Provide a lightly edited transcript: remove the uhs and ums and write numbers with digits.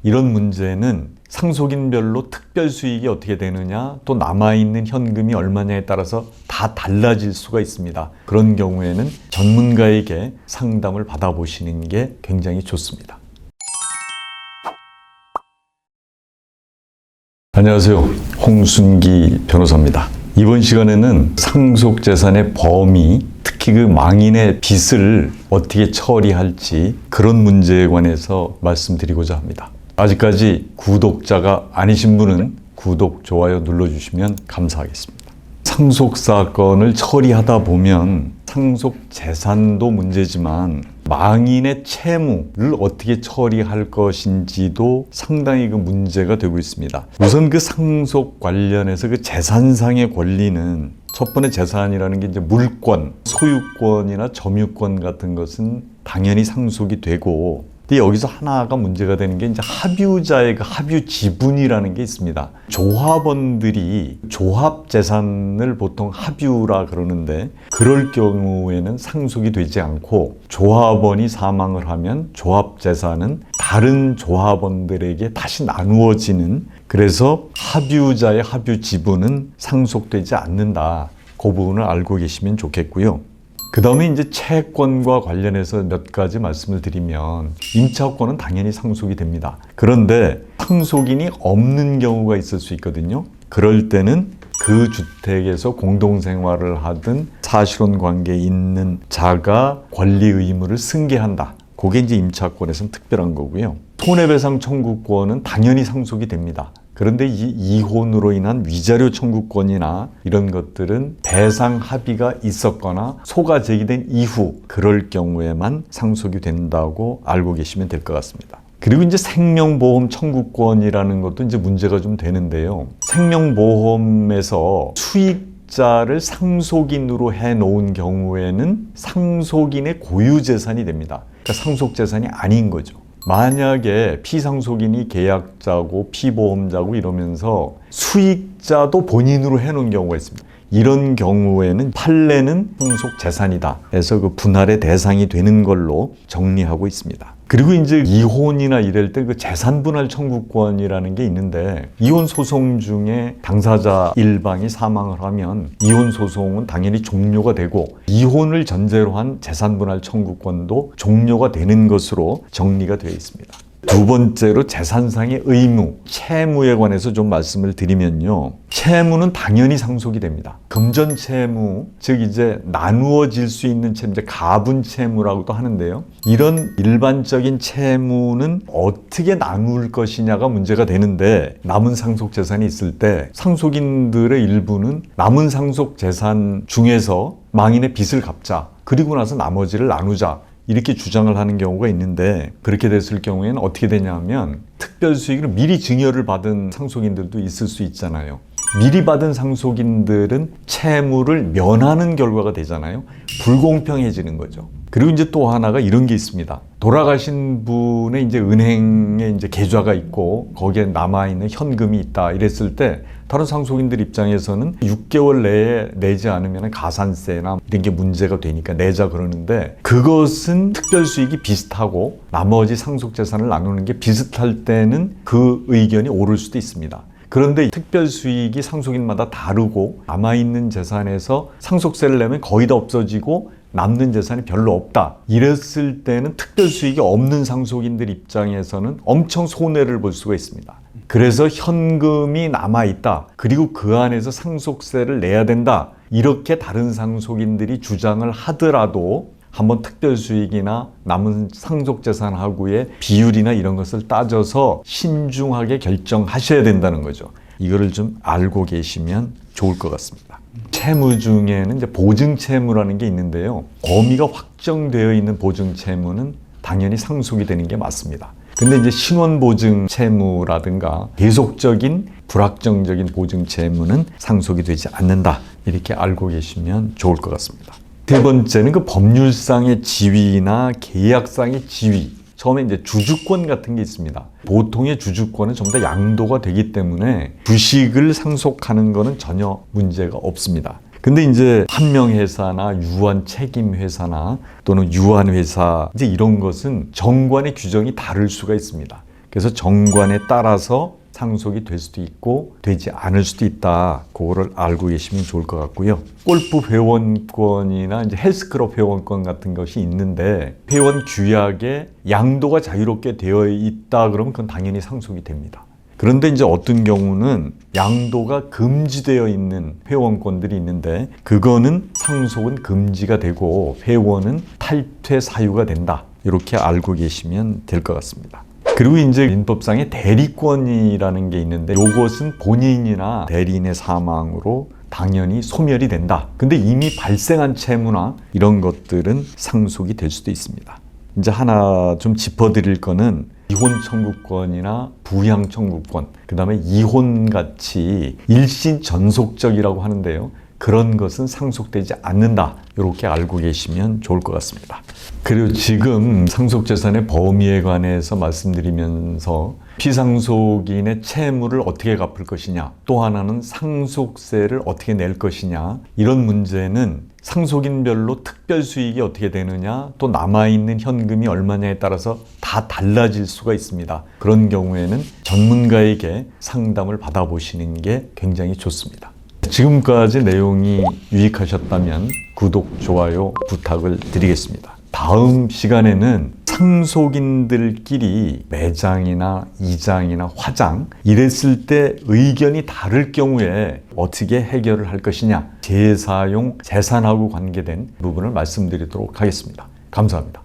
이런 문제는 상속인별로 특별 수익이 어떻게 되느냐, 또 남아있는 현금이 얼마냐에 따라서 다 달라질 수가 있습니다. 그런 경우에는 전문가에게 상담을 받아보시는 게 굉장히 좋습니다. 안녕하세요. 홍순기 변호사입니다. 이번 시간에는 상속재산의 범위, 특히 그 망인의 빚을 어떻게 처리할지 그런 문제에 관해서 말씀드리고자 합니다. 아직까지 구독자가 아니신 분은 구독, 좋아요 눌러주시면 감사하겠습니다. 상속사건을 처리하다 보면 상속재산도 문제지만 망인의 채무를 어떻게 처리할 것인지도 상당히 그 문제가 되고 있습니다. 우선 그 상속 관련해서 그 재산상의 권리는 첫 번째 재산이라는 게 이제 물권, 소유권이나 점유권 같은 것은 당연히 상속이 되고, 근데 여기서 하나가 문제가 되는 게 이제 합유자의 그 합유 지분이라는 게 있습니다. 조합원들이 조합 재산을 보통 합유라 그러는데, 그럴 경우에는 상속이 되지 않고 조합원이 사망을 하면 조합 재산은 다른 조합원들에게 다시 나누어지는, 그래서 합유자의 합유 지분은 상속되지 않는다. 그 부분을 알고 계시면 좋겠고요. 그 다음에 이제 채권과 관련해서 몇 가지 말씀을 드리면, 임차권은 당연히 상속이 됩니다. 그런데 상속인이 없는 경우가 있을 수 있거든요. 그럴 때는 그 주택에서 공동생활을 하든 사실혼 관계에 있는 자가 권리 의무를 승계한다. 그게 이제 임차권에서는 특별한 거고요. 손해배상 청구권은 당연히 상속이 됩니다. 그런데 이 이혼으로 인한 위자료 청구권이나 이런 것들은 배상 합의가 있었거나 소가 제기된 이후 그럴 경우에만 상속이 된다고 알고 계시면 될 것 같습니다. 그리고 이제 생명보험 청구권이라는 것도 이제 문제가 좀 되는데요. 생명보험에서 수익자를 상속인으로 해놓은 경우에는 상속인의 고유재산이 됩니다. 그러니까 상속재산이 아닌 거죠. 만약에 피상속인이 계약자고 피보험자고 이러면서 수익자도 본인으로 해놓은 경우가 있습니다. 이런 경우에는 판례는 상속재산이다 해서 그 분할의 대상이 되는 걸로 정리하고 있습니다. 그리고 이제 이혼이나 이럴 때 그 재산분할 청구권이라는 게 있는데, 이혼 소송 중에 당사자 일방이 사망을 하면 이혼 소송은 당연히 종료가 되고, 이혼을 전제로 한 재산분할 청구권도 종료가 되는 것으로 정리가 되어 있습니다. 두 번째로 재산상의 의무, 채무에 관해서 좀 말씀을 드리면요. 채무는 당연히 상속이 됩니다. 금전 채무, 즉 이제 나누어질 수 있는 채무, 이제 가분 채무라고도 하는데요. 이런 일반적인 채무는 어떻게 나눌 것이냐가 문제가 되는데, 남은 상속 재산이 있을 때 상속인들의 일부는 남은 상속 재산 중에서 망인의 빚을 갚자, 그리고 나서 나머지를 나누자, 이렇게 주장을 하는 경우가 있는데, 그렇게 됐을 경우에는 어떻게 되냐면 특별수익을 미리 증여를 받은 상속인들도 있을 수 있잖아요. 미리 받은 상속인들은 채무를 면하는 결과가 되잖아요. 불공평해지는 거죠. 그리고 이제 또 하나가 이런 게 있습니다. 돌아가신 분의 이제 은행에 이제 계좌가 있고 거기에 남아있는 현금이 있다 이랬을 때, 다른 상속인들 입장에서는 6개월 내에 내지 않으면 가산세나 이런 게 문제가 되니까 내자 그러는데, 그것은 특별수익이 비슷하고 나머지 상속재산을 나누는 게 비슷할 때는 그 의견이 옳을 수도 있습니다. 그런데 특별수익이 상속인마다 다르고 남아있는 재산에서 상속세를 내면 거의 다 없어지고 남는 재산이 별로 없다, 이랬을 때는 특별수익이 없는 상속인들 입장에서는 엄청 손해를 볼 수가 있습니다. 그래서 현금이 남아있다, 그리고 그 안에서 상속세를 내야 된다, 이렇게 다른 상속인들이 주장을 하더라도 한번 특별수익이나 남은 상속재산하고의 비율이나 이런 것을 따져서 신중하게 결정하셔야 된다는 거죠. 이거를 좀 알고 계시면 좋을 것 같습니다. 채무 중에는 이제 보증채무라는 게 있는데요. 범위가 확정되어 있는 보증채무는 당연히 상속이 되는 게 맞습니다. 근데 이제 신원보증 채무라든가 계속적인 불확정적인 보증 채무는 상속이 되지 않는다, 이렇게 알고 계시면 좋을 것 같습니다. 세 번째는 그 법률상의 지위나 계약상의 지위. 처음에 이제 주주권 같은 게 있습니다. 보통의 주주권은 전부 다 양도가 되기 때문에 주식을 상속하는 거는 전혀 문제가 없습니다. 근데 이제 한명회사나 유한책임회사나 또는 유한회사, 이제 이런 것은 정관의 규정이 다를 수가 있습니다. 그래서 정관에 따라서 상속이 될 수도 있고 되지 않을 수도 있다. 그거를 알고 계시면 좋을 것 같고요. 골프 회원권이나 이제 헬스클럽 회원권 같은 것이 있는데 회원 규약에 양도가 자유롭게 되어 있다 그러면 그건 당연히 상속이 됩니다. 그런데 이제 어떤 경우는 양도가 금지되어 있는 회원권들이 있는데 그거는 상속은 금지가 되고 회원은 탈퇴 사유가 된다. 이렇게 알고 계시면 될 것 같습니다. 그리고 이제 민법상의 대리권이라는 게 있는데 이것은 본인이나 대리인의 사망으로 당연히 소멸이 된다. 근데 이미 발생한 채무나 이런 것들은 상속이 될 수도 있습니다. 이제 하나 좀 짚어드릴 거는 이혼 청구권이나 부양 청구권, 그 다음에 이혼같이 일신 전속적이라고 하는데요. 그런 것은 상속되지 않는다. 이렇게 알고 계시면 좋을 것 같습니다. 그리고 지금 상속재산의 범위에 관해서 말씀드리면서 피상속인의 채무를 어떻게 갚을 것이냐, 또 하나는 상속세를 어떻게 낼 것이냐, 이런 문제는 상속인별로 특별 수익이 어떻게 되느냐, 또 남아있는 현금이 얼마냐에 따라서 다 달라질 수가 있습니다. 그런 경우에는 전문가에게 상담을 받아보시는 게 굉장히 좋습니다. 지금까지 내용이 유익하셨다면 구독, 좋아요 부탁을 드리겠습니다. 다음 시간에는 상속인들끼리 매장이나 이장이나 화장 이랬을 때 의견이 다를 경우에 어떻게 해결을 할 것이냐, 재사용 재산하고 관계된 부분을 말씀드리도록 하겠습니다. 감사합니다.